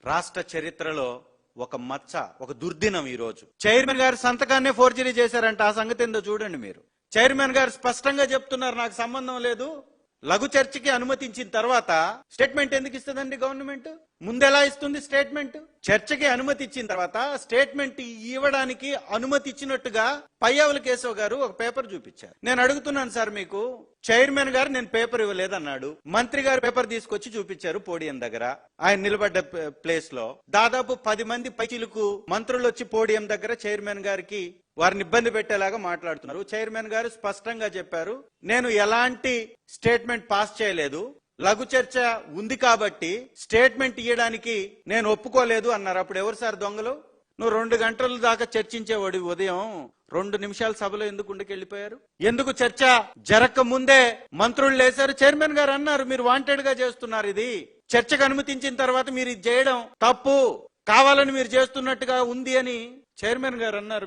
రాష్ట్ర చరిత్రలో ఒక మచ్చ, ఒక దుర్దినం. ఈ రోజు చైర్మన్ గారు సంతకాన్నే ఫోర్జరీ చేశారంట. ఆ సంగతి ఏందో చూడండి మీరు. చైర్మన్ గారు స్పష్టంగా చెప్తున్నారు, నాకు సంబంధం లేదు. లఘు చర్చకి అనుమతించిన తర్వాత స్టేట్మెంట్ ఎందుకు ఇస్తుందండి గవర్నమెంట్? ముందెలా ఇస్తుంది స్టేట్మెంట్? చర్చకి అనుమతి ఇచ్చిన తర్వాత స్టేట్మెంట్ ఇవ్వడానికి అనుమతి ఇచ్చినట్టుగా పయ్యావుల కేశవ్ గారు ఒక పేపర్ చూపించారు. నేను అడుగుతున్నాను సార్, మీకు చైర్మన్ గారు నేను పేపర్ ఇవ్వలేదన్నాడు. మంత్రి గారు పేపర్ తీసుకొచ్చి చూపించారు పోడియం దగ్గర, ఆయన నిలబడ్డ ప్లేస్ లో. దాదాపు 10 మంది పైచిలకు మంత్రులు వచ్చి పోడియం దగ్గర చైర్మన్ గారికి వారిని ఇబ్బంది పెట్టేలాగా మాట్లాడుతున్నారు. చైర్మన్ గారు స్పష్టంగా చెప్పారు, నేను ఎలాంటి స్టేట్మెంట్ పాస్ చేయలేదు, లఘు చర్చ ఉంది కాబట్టి స్టేట్మెంట్ ఇవ్వడానికి నేను ఒప్పుకోలేదు అన్నారు. అప్పుడు ఎవరు సార్ దొంగలు? నువ్వు 2 గంటల దాకా చర్చించేవాడు, ఉదయం 2 నిమిషాల సభలో ఎందుకు ఉండకెళ్ళిపోయారు? ఎందుకు చర్చ జరగక ముందే మంత్రులు లేశారు? చైర్మన్ గారు అన్నారు, మీరు వాంటెడ్ గా చేస్తున్నారు, ఇది చర్చకు అనుమతించిన తర్వాత మీరు ఇది చేయడం తప్పు, కావాలని మీరు చేస్తున్నట్టుగా ఉంది అని చైర్మన్ గారు అన్నారు.